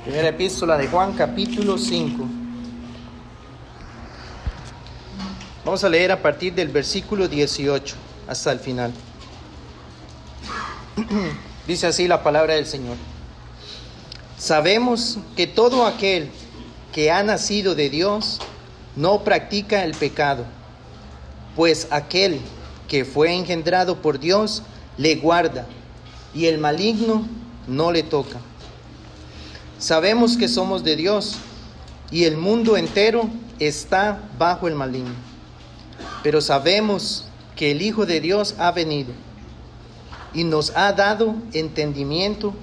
Primera epístola de Juan, capítulo 5. Vamos a leer a partir del versículo 18 hasta el final. Dice así la palabra del Señor. Sabemos que todo aquel que ha nacido de Dios no practica el pecado, pues aquel que fue engendrado por Dios le guarda, y el maligno no le toca. Sabemos que somos de Dios, y el mundo entero está bajo el maligno. Pero sabemos que el Hijo de Dios ha venido, y nos ha dado entendimiento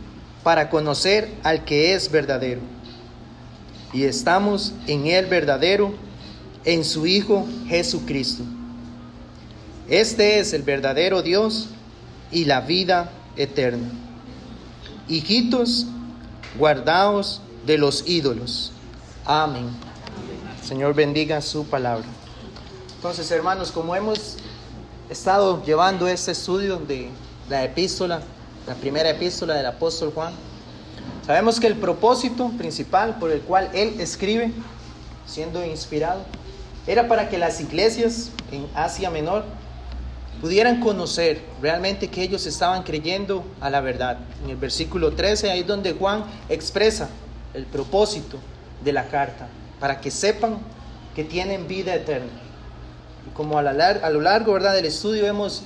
para conocer al que es verdadero. Y estamos en el verdadero, en su Hijo Jesucristo. Este es el verdadero Dios y la vida eterna. Hijitos, guardaos de los ídolos. Amén. Señor, bendiga su palabra. Entonces, hermanos, como hemos estado llevando este estudio de la epístola, la primera epístola del apóstol Juan, sabemos que el propósito principal por el cual él escribe, siendo inspirado, era para que las iglesias en Asia Menor pudieran conocer realmente que ellos estaban creyendo a la verdad. En el versículo 13, ahí es donde Juan expresa el propósito de la carta, para que sepan que tienen vida eterna. Y como a lo largo, ¿verdad?, del estudio hemos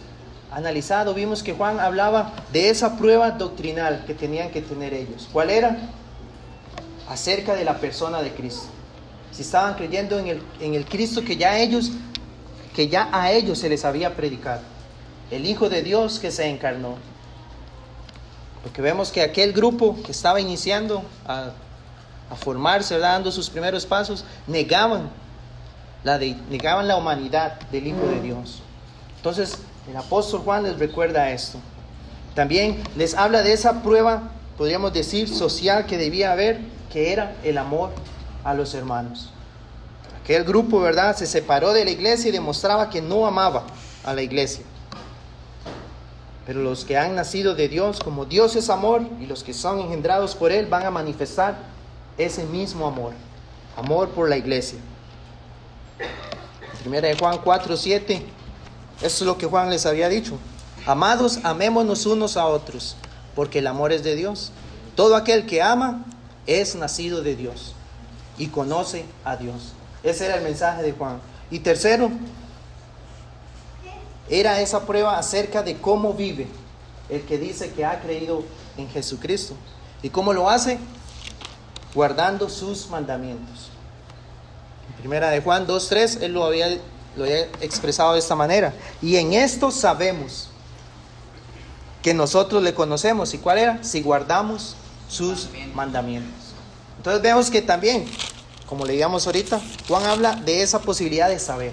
analizado, vimos que Juan hablaba de esa prueba doctrinal que tenían que tener ellos. ¿Cuál era? Acerca de la persona de Cristo. Si estaban creyendo en el Cristo que ya a ellos se les había predicado, el Hijo de Dios que se encarnó. Porque vemos que aquel grupo que estaba iniciando a formarse, ¿verdad?, dando sus primeros pasos, negaban la humanidad del Hijo de Dios. Entonces el apóstol Juan les recuerda esto. También les habla de esa prueba, podríamos decir, social que debía haber, que era el amor a los hermanos. Aquel grupo, ¿verdad?, se separó de la iglesia y demostraba que no amaba a la iglesia. Pero los que han nacido de Dios, como Dios es amor, y los que son engendrados por Él van a manifestar ese mismo amor por la iglesia. Primera de Juan 4:7, eso es lo que Juan les había dicho. Amados, amémonos unos a otros, porque el amor es de Dios. Todo aquel que ama es nacido de Dios y conoce a Dios. Ese era el mensaje de Juan. Y tercero, era esa prueba acerca de cómo vive el que dice que ha creído en Jesucristo. ¿Y cómo lo hace? Guardando sus mandamientos. En primera de Juan 2:3, él lo había expresado de esta manera. Y en esto sabemos que nosotros le conocemos. ¿Y cuál era? Si guardamos sus mandamientos. Entonces vemos que también, como leíamos ahorita, Juan habla de esa posibilidad de saber.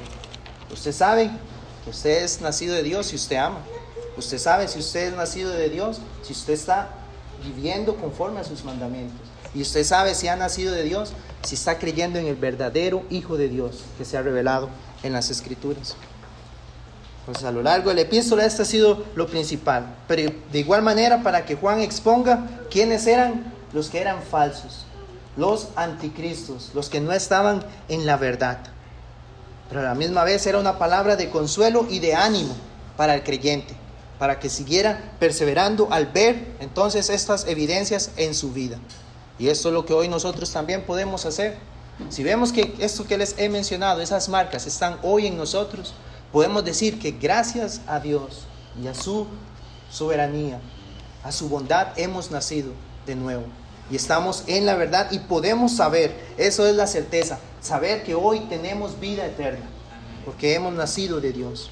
Usted sabe que usted es nacido de Dios si usted ama. Usted sabe si usted es nacido de Dios si usted está viviendo conforme a sus mandamientos. Y usted sabe si ha nacido de Dios si está creyendo en el verdadero Hijo de Dios que se ha revelado en las Escrituras. Pues a lo largo de la epístola esto ha sido lo principal. Pero de igual manera, para que Juan exponga quiénes eran los que eran falsos, los anticristos, los que no estaban en la verdad. Pero a la misma vez era una palabra de consuelo y de ánimo para el creyente, para que siguiera perseverando al ver entonces estas evidencias en su vida. Y esto es lo que hoy nosotros también podemos hacer. Si vemos que esto que les he mencionado, esas marcas están hoy en nosotros, podemos decir que gracias a Dios y a su soberanía, a su bondad, hemos nacido de nuevo. Y estamos en la verdad y podemos saber, eso es la certeza, saber que hoy tenemos vida eterna, porque hemos nacido de Dios.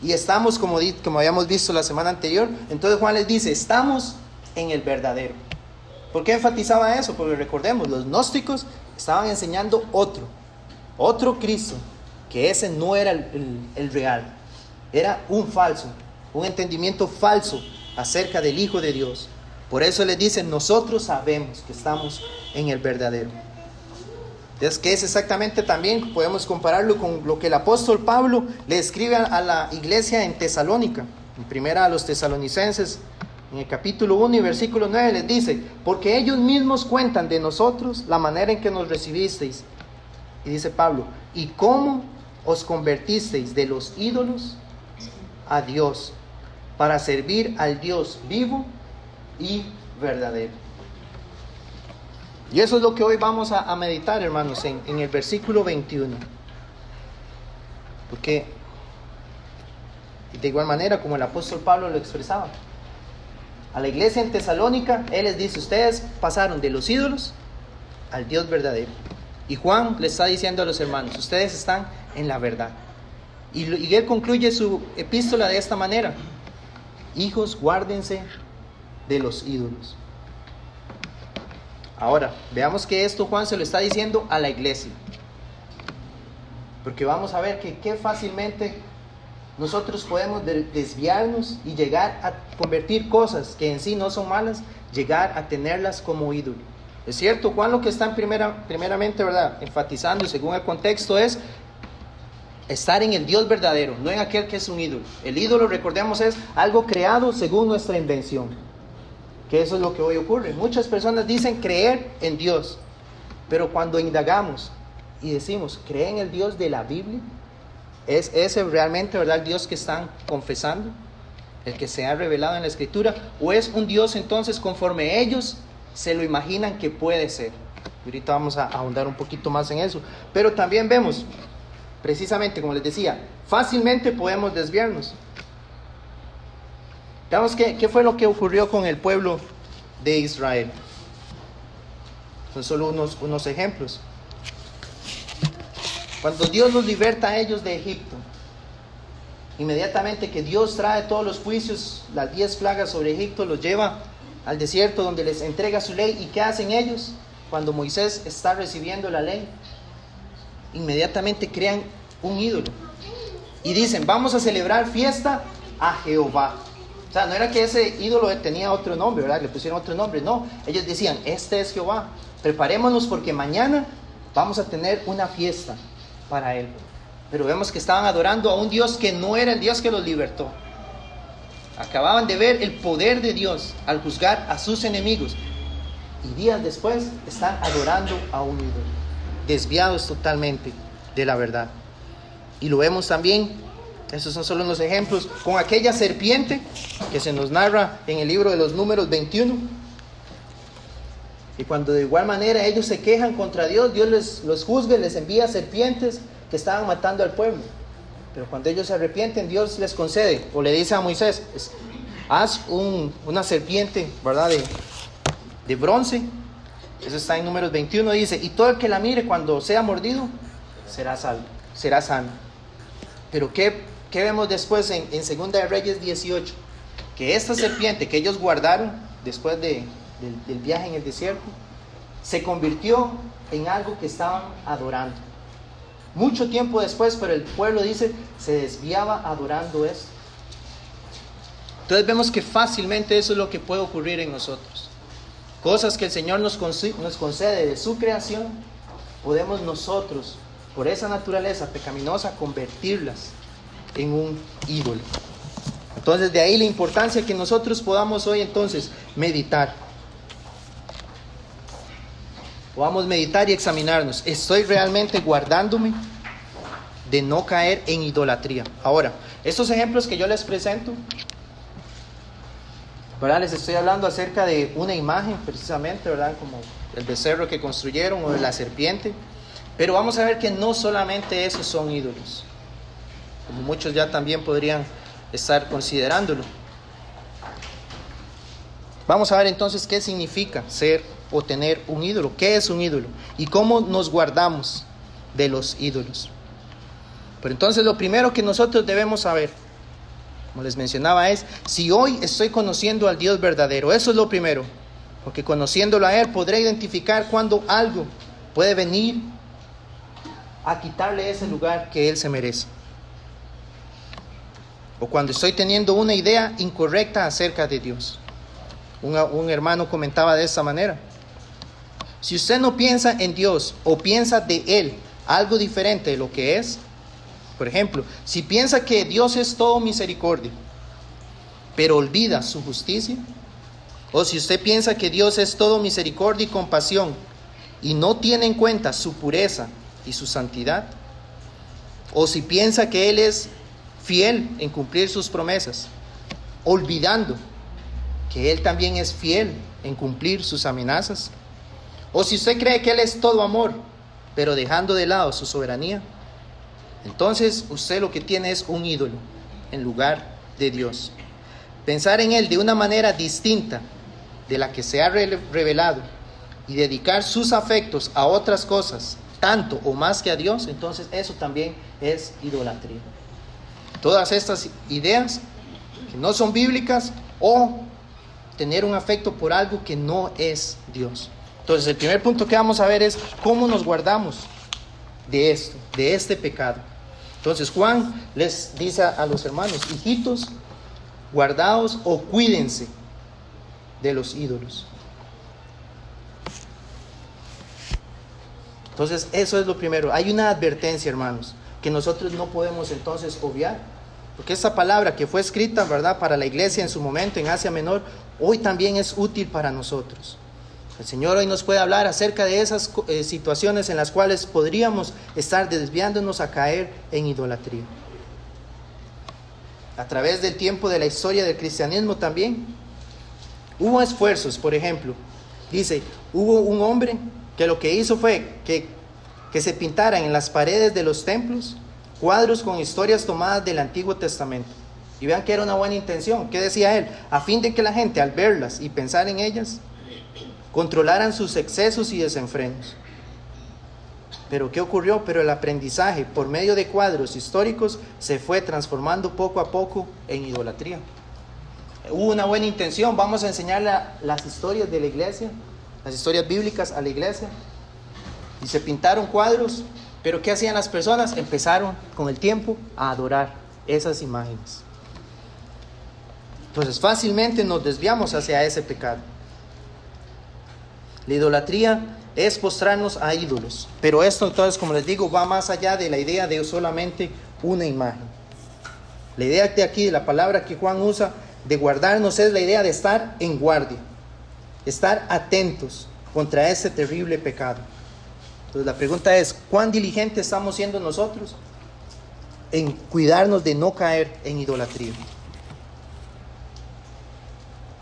Y estamos, como habíamos visto la semana anterior, entonces Juan les dice, estamos en el verdadero. ¿Por qué enfatizaba eso? Porque recordemos, los gnósticos estaban enseñando otro Cristo, que ese no era el real, era un falso, un entendimiento falso acerca del Hijo de Dios. Por eso les dicen, nosotros sabemos que estamos en el verdadero. Entonces, ¿qué es exactamente? También podemos compararlo con lo que el apóstol Pablo le escribe a la iglesia en Tesalónica. En primera a los tesalonicenses, en el capítulo 1 y versículo 9 les dice: porque ellos mismos cuentan de nosotros la manera en que nos recibisteis. Y dice Pablo: y cómo os convertisteis de los ídolos a Dios, para servir al Dios vivo y verdadero. Y eso es lo que hoy vamos a meditar, hermanos, en el versículo 21. Porque de igual manera como el apóstol Pablo lo expresaba, a la iglesia en Tesalónica, él les dice: ustedes pasaron de los ídolos al Dios verdadero. Y Juan le está diciendo a los hermanos: ustedes están en la verdad. Y él concluye su epístola de esta manera: hijos, guárdense de los ídolos. Ahora, veamos que esto Juan se lo está diciendo a la iglesia. Porque vamos a ver que qué fácilmente nosotros podemos desviarnos y llegar a convertir cosas que en sí no son malas, llegar a tenerlas como ídolo. Es cierto, Juan lo que está primeramente, ¿verdad?, enfatizando, y según el contexto, es estar en el Dios verdadero, no en aquel que es un ídolo. El ídolo, recordemos, es algo creado según nuestra invención. Que eso es lo que hoy ocurre. Muchas personas dicen creer en Dios, pero cuando indagamos y decimos: ¿cree en el Dios de la Biblia? ¿Es ese realmente, verdad, el Dios que están confesando? ¿El que se ha revelado en la Escritura? ¿O es un Dios entonces conforme ellos se lo imaginan que puede ser? Y ahorita vamos a ahondar un poquito más en eso. Pero también vemos, precisamente como les decía, fácilmente podemos desviarnos. Veamos qué fue lo que ocurrió con el pueblo de Israel. Son solo unos ejemplos. Cuando Dios los liberta a ellos de Egipto, inmediatamente que Dios trae todos los juicios, las 10 plagas sobre Egipto, los lleva al desierto donde les entrega su ley. ¿Y qué hacen ellos? Cuando Moisés está recibiendo la ley, inmediatamente crean un ídolo y dicen: vamos a celebrar fiesta a Jehová. O sea, no era que ese ídolo tenía otro nombre, ¿verdad? Le pusieron otro nombre. No, ellos decían: este es Jehová, preparémonos porque mañana vamos a tener una fiesta para él. Pero vemos que estaban adorando a un Dios que no era el Dios que los libertó. Acababan de ver el poder de Dios al juzgar a sus enemigos, y días después están adorando a un ídolo, desviados totalmente de la verdad. Y lo vemos también, esos son solo unos ejemplos, con aquella serpiente que se nos narra en el libro de los Números 21. Y cuando de igual manera ellos se quejan contra Dios, Dios los juzga y les envía serpientes que estaban matando al pueblo. Pero cuando ellos se arrepienten, Dios les concede, o le dice a Moisés: haz una serpiente, ¿verdad?, de bronce. Eso está en Números 21, dice: y todo el que la mire cuando sea mordido será salvo, será sano. Pero ¿qué vemos después en 2 de Reyes 18? Que esta serpiente que ellos guardaron después del viaje en el desierto se convirtió en algo que estaban adorando. Mucho tiempo después, pero el pueblo dice, se desviaba adorando esto. Entonces vemos que fácilmente eso es lo que puede ocurrir en nosotros. Cosas que el Señor nos concede de su creación, podemos nosotros, por esa naturaleza pecaminosa, convertirlas en un ídolo. Entonces de ahí la importancia que nosotros podamos hoy entonces meditar. Podamos meditar y examinarnos. ¿Estoy realmente guardándome de no caer en idolatría? Ahora, estos ejemplos que yo les presento, ¿verdad?, les estoy hablando acerca de una imagen precisamente, ¿verdad?, como el becerro que construyeron o de la serpiente. Pero vamos a ver que no solamente esos son ídolos, como muchos ya también podrían estar considerándolo. Vamos a ver entonces qué significa ser o tener un ídolo. ¿Qué es un ídolo? Y cómo nos guardamos de los ídolos. Pero entonces lo primero que nosotros debemos saber, como les mencionaba, es si hoy estoy conociendo al Dios verdadero. Eso es lo primero, porque conociéndolo a Él podré identificar cuando algo puede venir a quitarle ese lugar que Él se merece, o cuando estoy teniendo una idea incorrecta acerca de Dios. Un hermano comentaba de esta manera: si usted no piensa en Dios o piensa de Él algo diferente de lo que es, por ejemplo, si piensa que Dios es todo misericordia, pero olvida su justicia, O si usted piensa que Dios es todo misericordia y compasión y no tiene en cuenta su pureza y su santidad, o si piensa que Él es fiel en cumplir sus promesas, olvidando que Él también es fiel en cumplir sus amenazas, o si usted cree que Él es todo amor, pero dejando de lado su soberanía, entonces usted lo que tiene es un ídolo en lugar de Dios. Pensar en Él de una manera distinta de la que se ha revelado y dedicar sus afectos a otras cosas, tanto o más que a Dios, entonces eso también es idolatría. Todas estas ideas que no son bíblicas, o tener un afecto por algo que no es Dios. Entonces el primer punto que vamos a ver es cómo nos guardamos de esto, de este pecado. Entonces Juan les dice a los hermanos: hijitos, guardaos o cuídense de los ídolos. Entonces eso es lo primero. Hay una advertencia, hermanos, que nosotros no podemos entonces obviar, porque esta palabra que fue escrita, ¿verdad?, para la iglesia en su momento en Asia Menor, hoy también es útil para nosotros. El Señor hoy nos puede hablar acerca de esas situaciones en las cuales podríamos estar desviándonos a caer en idolatría. A través del tiempo de la historia del cristianismo también hubo esfuerzos. Por ejemplo, dice, hubo un hombre que lo que hizo fue que se pintaran en las paredes de los templos cuadros con historias tomadas del Antiguo Testamento. Y vean que era una buena intención. ¿Qué decía él? A fin de que la gente, al verlas y pensar en ellas, controlaran sus excesos y desenfrenos. Pero ¿qué ocurrió? Pero el aprendizaje por medio de cuadros históricos se fue transformando poco a poco en idolatría. Hubo una buena intención: vamos a enseñar las historias de la iglesia, las historias bíblicas a la iglesia, y se pintaron cuadros. Pero ¿qué hacían las personas? Empezaron con el tiempo a adorar esas imágenes. Entonces fácilmente nos desviamos hacia ese pecado. La idolatría es postrarnos a ídolos, pero esto entonces, como les digo, va más allá de la idea de solamente una imagen. La idea de aquí, de la palabra que Juan usa de guardarnos, es la idea de estar en guardia, estar atentos contra este terrible pecado. Entonces la pregunta es: ¿cuán diligentes estamos siendo nosotros en cuidarnos de no caer en idolatría?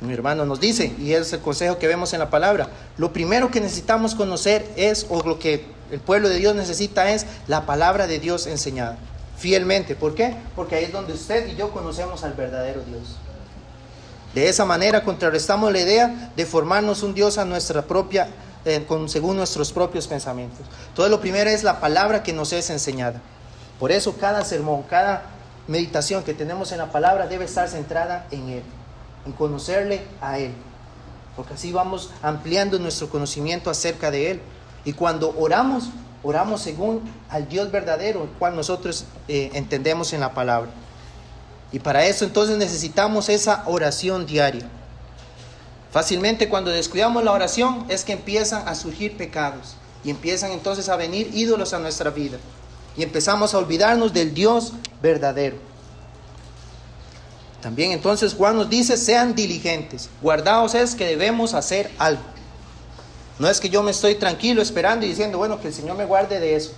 Mi hermano nos dice, y es el consejo que vemos en la palabra, lo primero que necesitamos conocer es, o lo que el pueblo de Dios necesita, es la palabra de Dios enseñada fielmente. ¿Por qué? Porque ahí es donde usted y yo conocemos al verdadero Dios. De esa manera contrarrestamos la idea de formarnos un Dios a nuestra propia, según nuestros propios pensamientos. Entonces lo primero es la palabra que nos es enseñada. Por eso cada sermón, cada meditación que tenemos en la palabra debe estar centrada en Él, en conocerle a Él, porque así vamos ampliando nuestro conocimiento acerca de Él. Y cuando oramos según al Dios verdadero, el cual nosotros entendemos en la palabra. Y para eso entonces necesitamos esa oración diaria. Fácilmente cuando descuidamos la oración es que empiezan a surgir pecados y empiezan entonces a venir ídolos a nuestra vida y empezamos a olvidarnos del Dios verdadero. También entonces Juan nos dice: sean diligentes. Guardaos es que debemos hacer algo. No es que yo me estoy tranquilo esperando y diciendo, bueno, que el Señor me guarde de eso.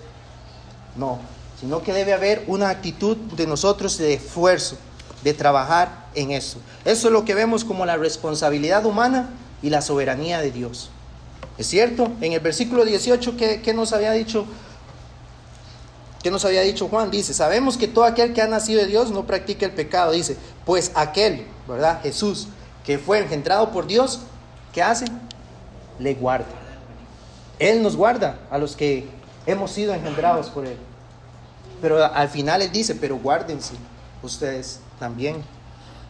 No, sino que debe haber una actitud de nosotros de esfuerzo, de trabajar en eso. Eso es lo que vemos como la responsabilidad humana y la soberanía de Dios. ¿Es cierto? En el versículo 18, ¿qué nos había dicho? ¿Qué nos había dicho Juan? Dice: sabemos que todo aquel que ha nacido de Dios no practica el pecado. Dice, pues aquel, ¿verdad?, Jesús, que fue engendrado por Dios, ¿qué hace? Le guarda. Él nos guarda a los que hemos sido engendrados por Él. Pero al final Él dice: pero guárdense ustedes también.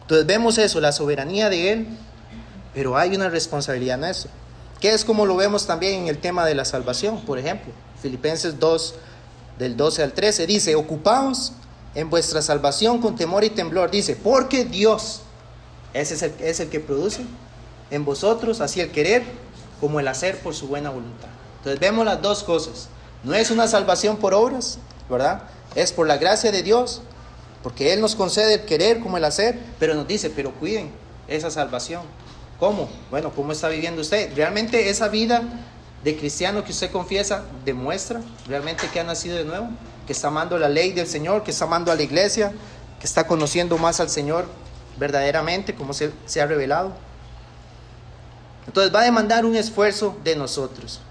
Entonces vemos eso, la soberanía de Él, pero hay una responsabilidad en eso. Que es como lo vemos también en el tema de la salvación. Por ejemplo, Filipenses 2, del 12 al 13, dice: ocupaos en vuestra salvación con temor y temblor. Dice, porque Dios es el que produce en vosotros así el querer como el hacer por su buena voluntad. Entonces vemos las dos cosas. No es una salvación por obras, ¿verdad? Es por la gracia de Dios, porque Él nos concede el querer como el hacer, pero nos dice: pero cuiden esa salvación. ¿Cómo? Bueno, ¿cómo está viviendo usted? ¿Realmente esa vida de cristiano que usted confiesa demuestra realmente que ha nacido de nuevo? ¿Que está amando la ley del Señor? ¿Que está amando a la iglesia? ¿Que está conociendo más al Señor verdaderamente como se ha revelado? Entonces va a demandar un esfuerzo de nosotros.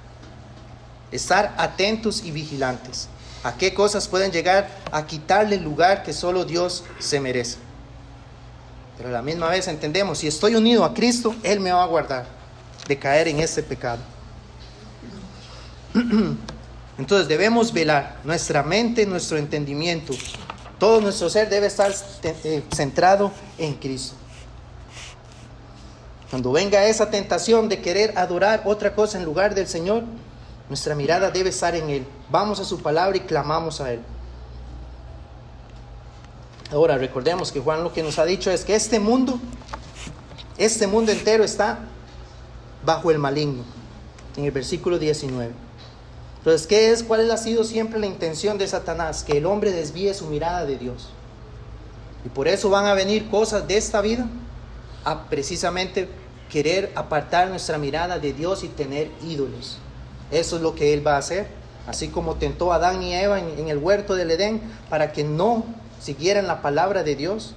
Estar atentos y vigilantes a qué cosas pueden llegar a quitarle el lugar que solo Dios se merece. Pero a la misma vez entendemos, si estoy unido a Cristo, Él me va a guardar de caer en este pecado. Entonces debemos velar nuestra mente, nuestro entendimiento, todo nuestro ser debe estar centrado en Cristo. Cuando venga esa tentación de querer adorar otra cosa en lugar del Señor, nuestra mirada debe estar en Él. Vamos a su palabra y clamamos a Él. Ahora recordemos que Juan lo que nos ha dicho es que este mundo entero está bajo el maligno, en el versículo 19. Entonces, ¿cuál ha sido siempre la intención de Satanás? Que el hombre desvíe su mirada de Dios. Y por eso van a venir cosas de esta vida a precisamente querer apartar nuestra mirada de Dios y tener ídolos. Eso es lo que Él va a hacer. Así como tentó a Adán y Eva en el huerto del Edén para que no siguieran la palabra de Dios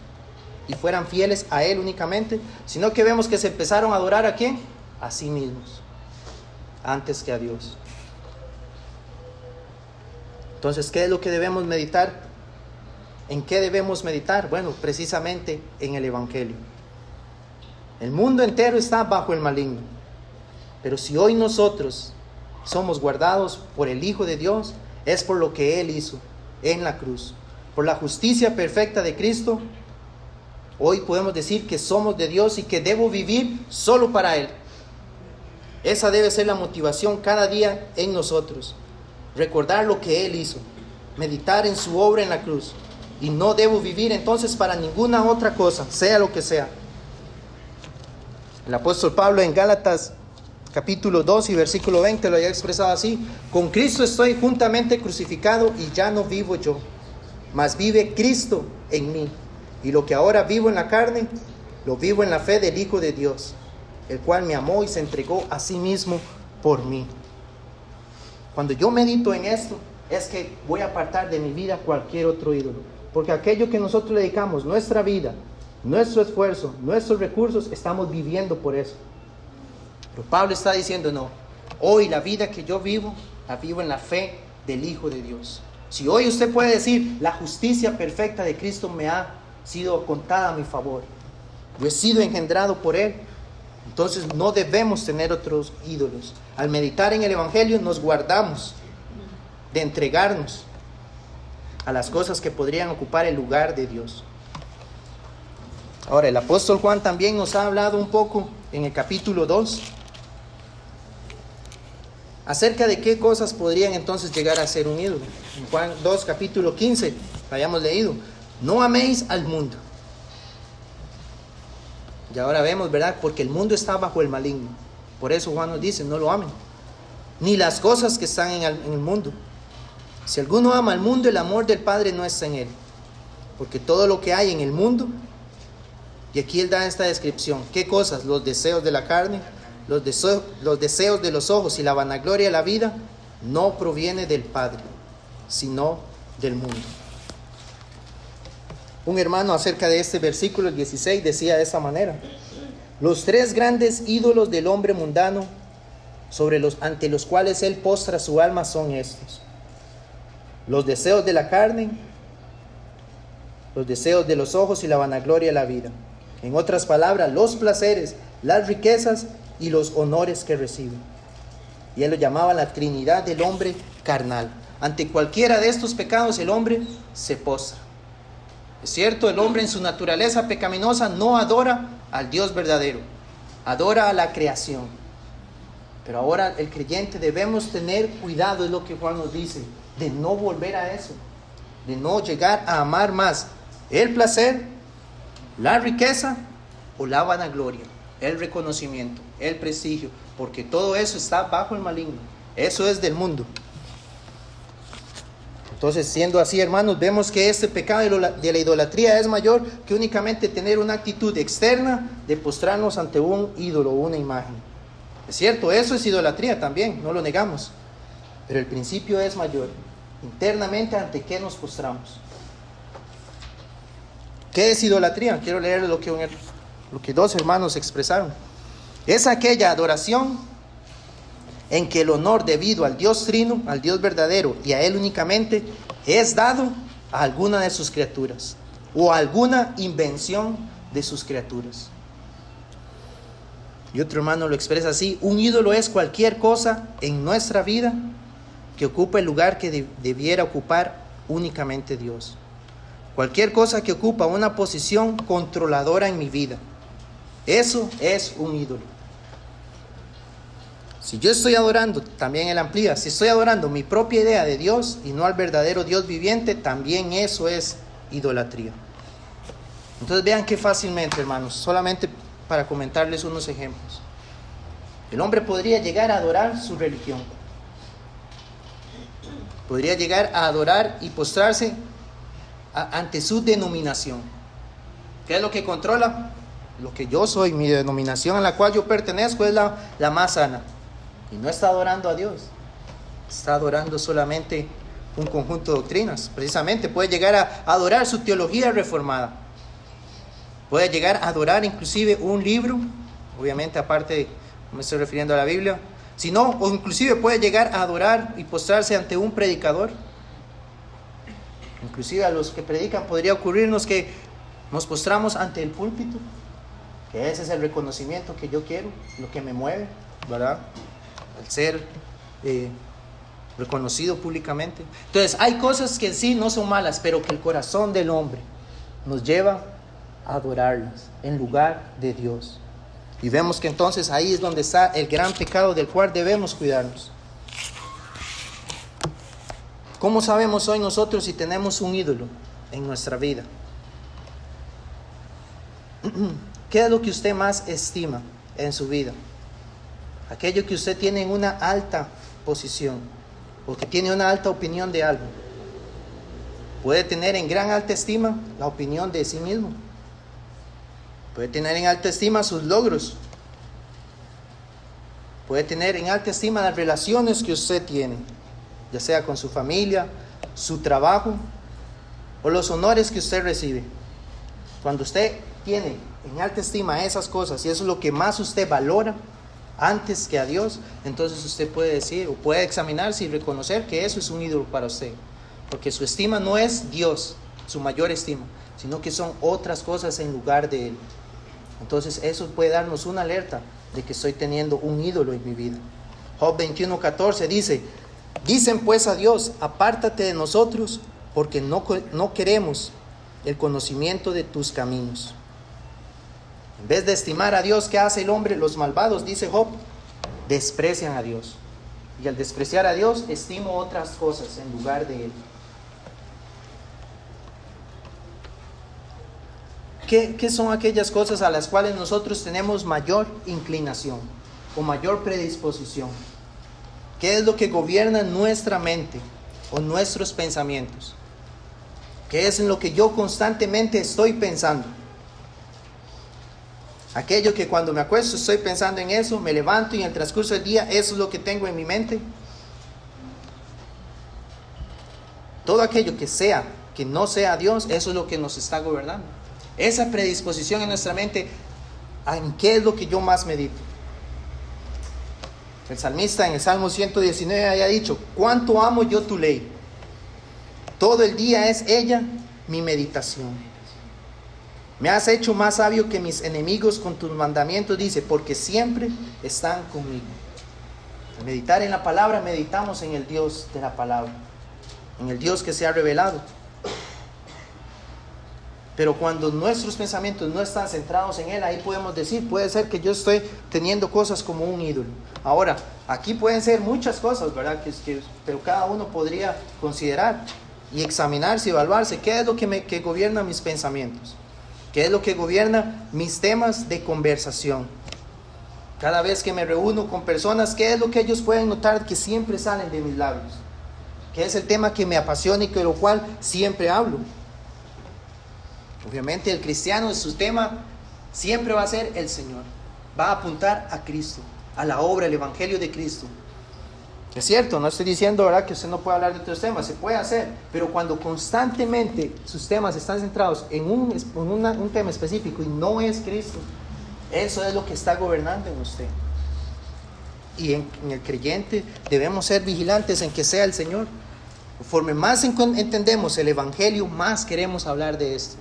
y fueran fieles a Él únicamente, sino que vemos que se empezaron a adorar ¿a quién? A sí mismos, antes que a Dios. Entonces, ¿qué es lo que debemos meditar? ¿En qué debemos meditar? Bueno, precisamente en el Evangelio. El mundo entero está bajo el maligno, pero si hoy nosotros somos guardados por el Hijo de Dios, es por lo que Él hizo en la cruz. Por la justicia perfecta de Cristo, hoy podemos decir que somos de Dios y que debo vivir solo para Él. Esa debe ser la motivación cada día en nosotros. Recordar lo que Él hizo, meditar en su obra en la cruz. Y no debo vivir entonces para ninguna otra cosa, sea lo que sea. El apóstol Pablo en Gálatas capítulo 2 y versículo 20 lo había expresado así: con Cristo estoy juntamente crucificado y ya no vivo yo, mas vive Cristo en mí. Y lo que ahora vivo en la carne, lo vivo en la fe del Hijo de Dios, el cual me amó y se entregó a sí mismo por mí. Cuando yo medito en esto, es que voy a apartar de mi vida cualquier otro ídolo. Porque aquello que nosotros le dedicamos, nuestra vida, nuestro esfuerzo, nuestros recursos, estamos viviendo por eso. Pero Pablo está diciendo, no, hoy la vida que yo vivo, la vivo en la fe del Hijo de Dios. Si hoy usted puede decir, la justicia perfecta de Cristo me ha sido contada a mi favor, yo he sido engendrado por Él, entonces no debemos tener otros ídolos. Al meditar en el Evangelio nos guardamos de entregarnos a las cosas que podrían ocupar el lugar de Dios. Ahora, el apóstol Juan también nos ha hablado un poco en el capítulo 2 acerca de qué cosas podrían entonces llegar a ser un ídolo. En Juan 2, capítulo 15, hayamos leído: no améis al mundo. Y ahora vemos, ¿verdad? Porque el mundo está bajo el maligno. Por eso Juan nos dice, no lo amen, ni las cosas que están en el mundo. Si alguno ama al mundo, el amor del Padre no está en él. Porque todo lo que hay en el mundo, y aquí él da esta descripción, ¿qué cosas? Los deseos de la carne, los deseos de los ojos y la vanagloria de la vida, no proviene del Padre, sino del mundo. Un hermano acerca de este versículo, el 16, decía de esta manera: los tres grandes ídolos del hombre mundano, ante los cuales él postra su alma, son estos: los deseos de la carne, los deseos de los ojos y la vanagloria de la vida. En otras palabras, los placeres, las riquezas y los honores que recibe. Y él lo llamaba la Trinidad del hombre carnal. Ante cualquiera de estos pecados el hombre se postra. Es cierto, el hombre en su naturaleza pecaminosa no adora al Dios verdadero, adora a la creación. Pero ahora el creyente debemos tener cuidado, es lo que Juan nos dice, de no volver a eso, de no llegar a amar más el placer, la riqueza o la vanagloria, el reconocimiento, el prestigio, porque todo eso está bajo el maligno, eso es del mundo. Entonces, siendo así, hermanos, vemos que este pecado de la idolatría es mayor que únicamente tener una actitud externa de postrarnos ante un ídolo o una imagen. Es cierto, eso es idolatría también, no lo negamos. Pero el principio es mayor. Internamente, ¿ante qué nos postramos? ¿Qué es idolatría? Quiero leer lo que dos hermanos expresaron. Es aquella adoración en que el honor debido al Dios Trino, al Dios verdadero y a Él únicamente, es dado a alguna de sus criaturas o a alguna invención de sus criaturas. Y otro hermano lo expresa así: un ídolo es cualquier cosa en nuestra vida que ocupa el lugar que debiera ocupar únicamente Dios. Cualquier cosa que ocupa una posición controladora en mi vida, eso es un ídolo. Si yo estoy adorando, también él amplía, si estoy adorando mi propia idea de Dios y no al verdadero Dios viviente, también eso es idolatría. Entonces vean qué fácilmente, hermanos, solamente para comentarles unos ejemplos. El hombre podría llegar a adorar su religión. Podría llegar a adorar y postrarse ante su denominación. ¿Qué es lo que controla? Lo que yo soy, mi denominación a la cual yo pertenezco es la más sana. Y no está adorando a Dios, está adorando solamente un conjunto de doctrinas. Precisamente puede llegar a adorar su teología reformada, puede llegar a adorar inclusive un libro, obviamente aparte, no me estoy refiriendo a la Biblia, sino, o inclusive puede llegar a adorar y postrarse ante un predicador. Inclusive a los que predican podría ocurrirnos que nos postramos ante el púlpito, que ese es el reconocimiento que yo quiero, lo que me mueve, ¿verdad? El ser reconocido públicamente. Entonces hay cosas que en sí no son malas, pero que el corazón del hombre nos lleva a adorarlas en lugar de Dios. Y vemos que entonces ahí es donde está el gran pecado del cual debemos cuidarnos. ¿Cómo sabemos hoy nosotros si tenemos un ídolo en nuestra vida? ¿Qué es lo que usted más estima en su vida? Aquello que usted tiene en una alta posición o que tiene una alta opinión de algo. Puede tener en gran alta estima la opinión de sí mismo. Puede tener en alta estima sus logros. Puede tener en alta estima las relaciones que usted tiene, ya sea con su familia, su trabajo o los honores que usted recibe. Cuando usted tiene en alta estima esas cosas y eso es lo que más usted valora antes que a Dios, entonces usted puede decir o puede examinarse y reconocer que eso es un ídolo para usted, porque su estima no es Dios, su mayor estima, sino que son otras cosas en lugar de Él. Entonces eso puede darnos una alerta de que estoy teniendo un ídolo en mi vida. Job 21:14 dice: dicen pues a Dios, apártate de nosotros, porque no queremos el conocimiento de tus caminos. En vez de estimar a Dios, ¿qué hace el hombre? Los malvados, dice Job, desprecian a Dios. Y al despreciar a Dios, estimo otras cosas en lugar de Él. ¿Qué son aquellas cosas a las cuales nosotros tenemos mayor inclinación o mayor predisposición? ¿Qué es lo que gobierna nuestra mente o nuestros pensamientos? ¿Qué es en lo que yo constantemente estoy pensando? Aquello que cuando me acuesto estoy pensando en eso, me levanto y en el transcurso del día eso es lo que tengo en mi mente. Todo aquello que no sea Dios, eso es lo que nos está gobernando. Esa predisposición en nuestra mente, ¿en qué es lo que yo más medito? El salmista en el Salmo 119 había dicho: cuánto amo yo tu ley, todo el día es ella mi meditación. Me has hecho más sabio que mis enemigos con tus mandamientos, dice, porque siempre están conmigo. Al meditar en la palabra, meditamos en el Dios de la palabra, en el Dios que se ha revelado. Pero cuando nuestros pensamientos no están centrados en Él, ahí podemos decir, puede ser que yo estoy teniendo cosas como un ídolo. Ahora, aquí pueden ser muchas cosas, ¿verdad? Pero cada uno podría considerar y examinarse y evaluarse qué es lo que gobierna mis pensamientos, qué es lo que gobierna mis temas de conversación. Cada vez que me reúno con personas, ¿qué es lo que ellos pueden notar que siempre salen de mis labios? que es el tema que me apasiona y que lo cual siempre hablo. Obviamente el cristiano, su tema siempre va a ser el Señor. Va a apuntar a Cristo, a la obra, el evangelio de Cristo. Es cierto, no estoy diciendo, ¿verdad?, que usted no puede hablar de otros temas, se puede hacer, pero cuando constantemente sus temas están centrados en un tema específico y no es Cristo, eso es lo que está gobernando en usted. Y en el creyente debemos ser vigilantes en que sea el Señor. Conforme más entendemos el evangelio, más queremos hablar de esto.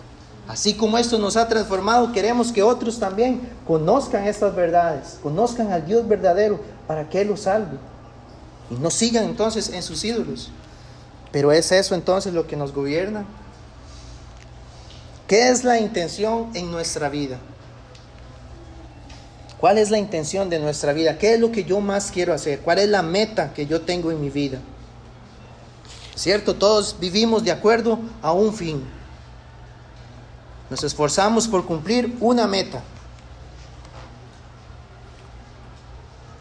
Así como esto nos ha transformado, queremos que otros también conozcan estas verdades, conozcan al Dios verdadero para que Él los salve. Y no sigan entonces en sus ídolos. Pero ¿es eso entonces lo que nos gobierna? ¿Qué es la intención en nuestra vida? ¿Cuál es la intención de nuestra vida? ¿Qué es lo que yo más quiero hacer? ¿Cuál es la meta que yo tengo en mi vida? ¿Cierto? Todos vivimos de acuerdo a un fin. Nos esforzamos por cumplir una meta.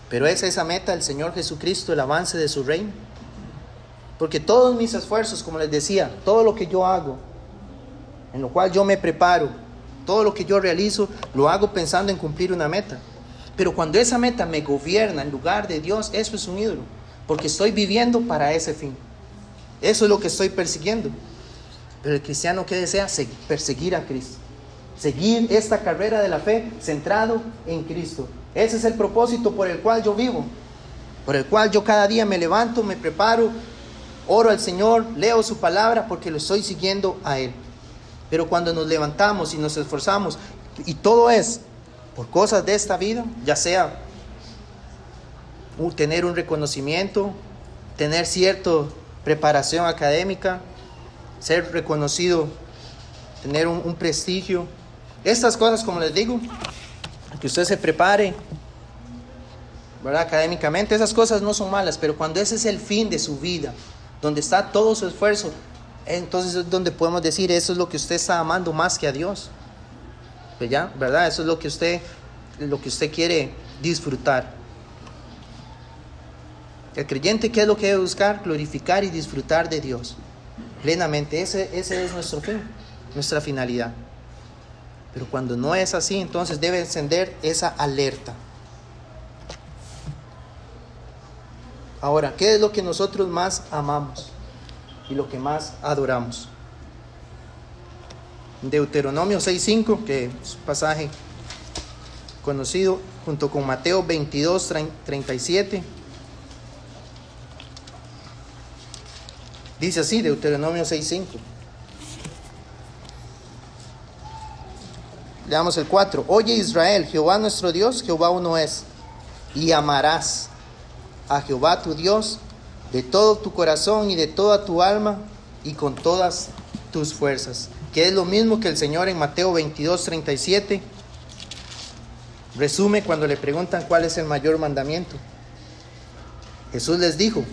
Pero ¿es esa meta el Señor Jesucristo, el avance de su reino? Porque todos mis esfuerzos, como les decía, todo lo que yo hago, en lo cual yo me preparo, todo lo que yo realizo, lo hago pensando en cumplir una meta. Pero cuando esa meta me gobierna en lugar de Dios, eso es un ídolo, porque estoy viviendo para ese fin. Eso es lo que estoy persiguiendo. Pero el cristiano, ¿qué desea? Perseguir a Cristo. Seguir esta carrera de la fe centrado en Cristo. Ese es el propósito por el cual yo vivo, por el cual yo cada día me levanto, me preparo, oro al Señor, leo su palabra, porque lo estoy siguiendo a Él. Pero cuando nos levantamos y nos esforzamos, y todo es por cosas de esta vida, ya sea tener un reconocimiento, tener cierta preparación académica, ser reconocido, tener un prestigio, estas cosas, como les digo, que usted se prepare, ¿verdad?, académicamente, esas cosas no son malas, pero cuando ese es el fin de su vida, donde está todo su esfuerzo, entonces es donde podemos decir, eso es lo que usted está amando más que a Dios. ¿Ya? ¿Verdad? Eso es lo que usted quiere disfrutar. El creyente, ¿qué es lo que debe buscar? Glorificar y disfrutar de Dios plenamente. Ese es nuestro fin, nuestra finalidad. Pero cuando no es así, entonces debe encender esa alerta. Ahora, ¿qué es lo que nosotros más amamos y lo que más adoramos? Deuteronomio 6:5, que es un pasaje conocido, junto con Mateo 22:37. Dice así, Deuteronomio 6:5. Leamos el 4. Oye Israel, Jehová nuestro Dios, Jehová uno es. Y amarás a Jehová tu Dios de todo tu corazón y de toda tu alma y con todas tus fuerzas. Que es lo mismo que el Señor en Mateo 22:37 resume cuando le preguntan cuál es el mayor mandamiento. Jesús les dijo,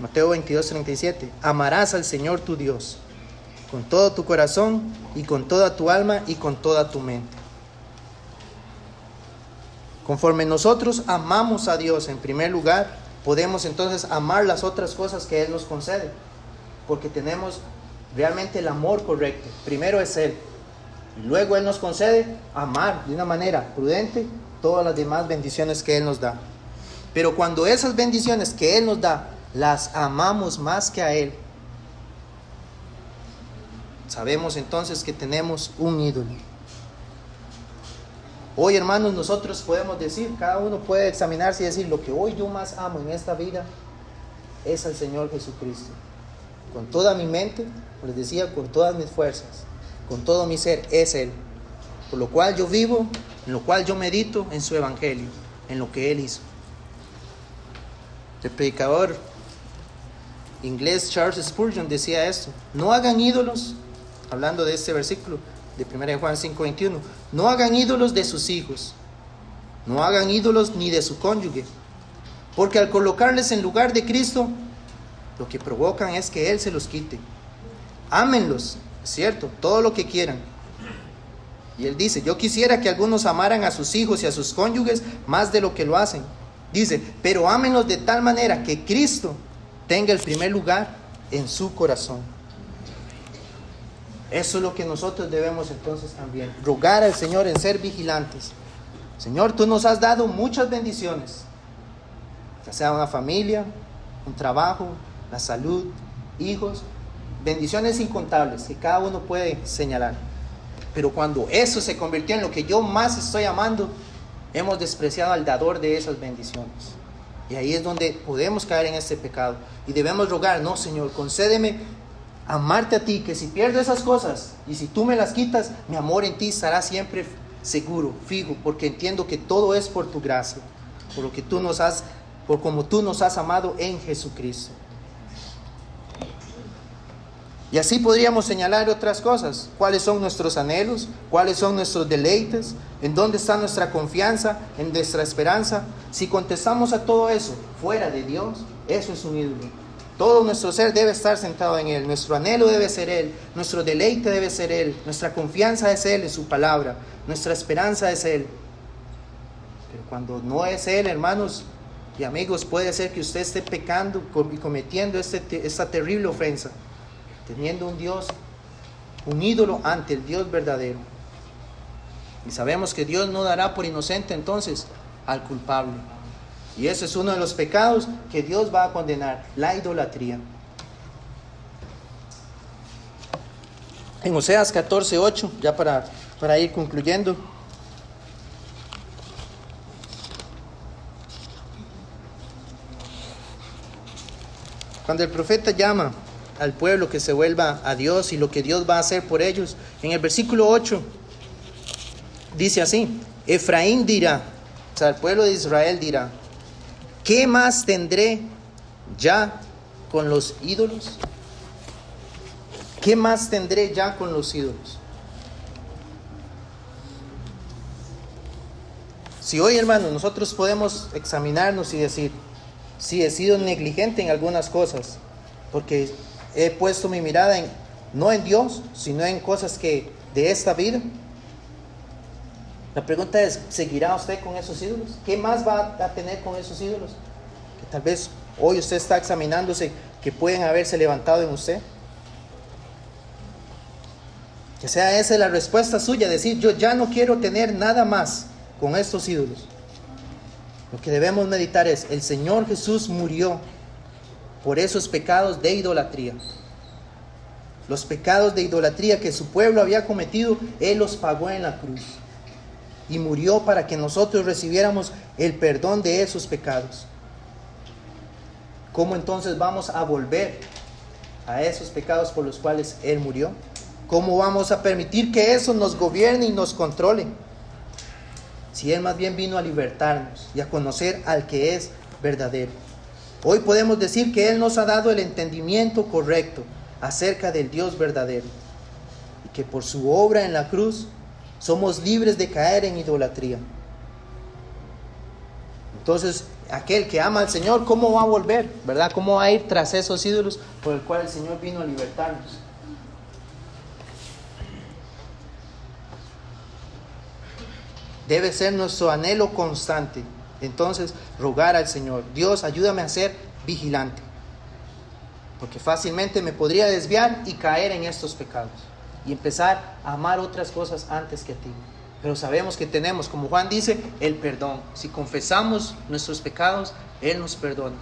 Mateo 22:37, amarás al Señor tu Dios con todo tu corazón y con toda tu alma y con toda tu mente. Conforme nosotros amamos a Dios en primer lugar, podemos entonces amar las otras cosas que Él nos concede, porque tenemos realmente el amor correcto. Primero es Él, y luego Él nos concede amar de una manera prudente todas las demás bendiciones que Él nos da. Pero cuando esas bendiciones que Él nos da las amamos más que a Él, sabemos entonces que tenemos un ídolo. Hoy, hermanos, nosotros podemos decir, cada uno puede examinarse y decir, lo que hoy yo más amo en esta vida es al Señor Jesucristo. Con toda mi mente, como les decía, con todas mis fuerzas, con todo mi ser, es Él. Por lo cual yo vivo, en lo cual yo medito en su evangelio, en lo que Él hizo. El predicador inglés Charles Spurgeon decía esto: no hagan ídolos, hablando de este versículo de 1 Juan 5:21, no hagan ídolos de sus hijos, no hagan ídolos ni de su cónyuge, porque al colocarles en lugar de Cristo, lo que provocan es que Él se los quite. Ámenlos, es cierto, todo lo que quieran. Y Él dice, yo quisiera que algunos amaran a sus hijos y a sus cónyuges más de lo que lo hacen. Dice, pero ámenlos de tal manera que Cristo, tenga el primer lugar en su corazón. Eso es lo que nosotros debemos entonces también rogar al Señor en ser vigilantes. Señor, tú nos has dado muchas bendiciones, ya sea una familia, un trabajo, la salud, hijos, bendiciones incontables que cada uno puede señalar. Pero cuando eso se convirtió en lo que yo más estoy amando, hemos despreciado al dador de esas bendiciones. Y ahí es donde podemos caer en este pecado. Y debemos rogar, no, Señor, concédeme amarte a ti, que si pierdo esas cosas y si tú me las quitas, mi amor en ti estará siempre seguro, fijo, porque entiendo que todo es por tu gracia, por lo que tú nos has, por como tú nos has amado en Jesucristo. Y así podríamos señalar otras cosas. ¿Cuáles son nuestros anhelos? ¿Cuáles son nuestros deleites? ¿En dónde está nuestra confianza? ¿En nuestra esperanza? Si contestamos a todo eso fuera de Dios, eso es un ídolo. Todo nuestro ser debe estar centrado en Él. Nuestro anhelo debe ser Él. Nuestro deleite debe ser Él. Nuestra confianza es Él, en su palabra. Nuestra esperanza es Él. Pero cuando no es Él, hermanos y amigos, puede ser que usted esté pecando y cometiendo esta terrible ofensa, teniendo un Dios, un ídolo ante el Dios verdadero. Y sabemos que Dios no dará por inocente entonces al culpable. Y ese es uno de los pecados que Dios va a condenar, la idolatría. En Oseas 14:8, ya para ir concluyendo. Cuando el profeta llama al pueblo que se vuelva a Dios y lo que Dios va a hacer por ellos, en el versículo 8 dice así: Efraín dirá, o sea, el pueblo de Israel dirá, ¿qué más tendré ya con los ídolos? ¿Qué más tendré ya con los ídolos? Si hoy, hermanos, nosotros podemos examinarnos y decir, sí, he sido negligente en algunas cosas, porque he puesto mi mirada no en Dios, sino en cosas que de esta vida. La pregunta es, ¿seguirá usted con esos ídolos? ¿Qué más va a tener con esos ídolos? Que tal vez hoy usted está examinándose, que pueden haberse levantado en usted. Que sea esa la respuesta suya, decir, yo ya no quiero tener nada más con estos ídolos. Lo que debemos meditar es, el Señor Jesús murió por esos pecados de idolatría. Los pecados de idolatría que su pueblo había cometido, Él los pagó en la cruz. Y murió para que nosotros recibiéramos el perdón de esos pecados. ¿Cómo entonces vamos a volver a esos pecados por los cuales Él murió? ¿Cómo vamos a permitir que eso nos gobierne y nos controle? Si Él más bien vino a libertarnos y a conocer al que es verdadero. Hoy podemos decir que Él nos ha dado el entendimiento correcto acerca del Dios verdadero. Y que por su obra en la cruz somos libres de caer en idolatría. Entonces, aquel que ama al Señor, ¿cómo va a volver? ¿Verdad? ¿Cómo va a ir tras esos ídolos por el cual el Señor vino a libertarnos? Debe ser nuestro anhelo constante. Entonces, rogar al Señor, Dios, ayúdame a ser vigilante. Porque fácilmente me podría desviar y caer en estos pecados. Y empezar a amar otras cosas antes que a ti. Pero sabemos que tenemos, como Juan dice, el perdón. Si confesamos nuestros pecados, Él nos perdona.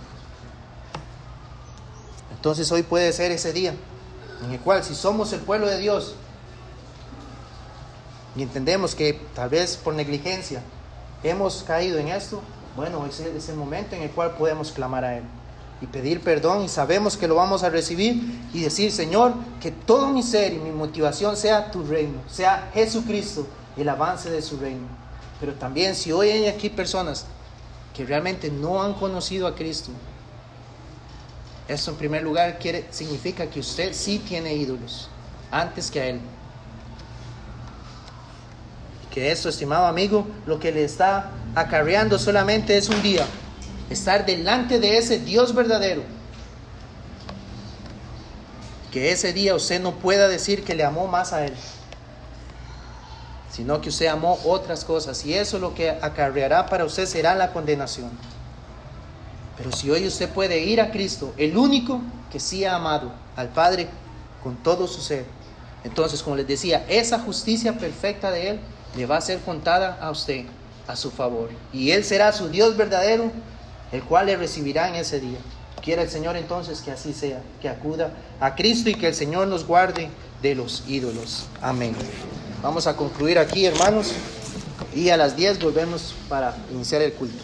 Entonces hoy puede ser ese día en el cual, si somos el pueblo de Dios y entendemos que tal vez por negligencia hemos caído en esto, bueno, ese es el momento en el cual podemos clamar a Él y pedir perdón, y sabemos que lo vamos a recibir y decir, Señor, que todo mi ser y mi motivación sea tu reino, sea Jesucristo, el avance de su reino. Pero también, si hoy hay aquí personas que realmente no han conocido a Cristo, esto en primer lugar significa que usted sí tiene ídolos antes que a Él. Que eso, estimado amigo, lo que le está acarreando solamente es un día, estar delante de ese Dios verdadero. Que ese día usted no pueda decir que le amó más a Él, sino que usted amó otras cosas, y eso lo que acarreará para usted será la condenación. Pero si hoy usted puede ir a Cristo, el único que sí ha amado al Padre con todo su ser, entonces, como les decía, esa justicia perfecta de Él le va a ser contada a usted a su favor. Y Él será su Dios verdadero, el cual le recibirá en ese día. Quiera el Señor entonces que así sea, que acuda a Cristo y que el Señor nos guarde de los ídolos. Amén. Vamos a concluir aquí, hermanos, y a las 10 volvemos para iniciar el culto.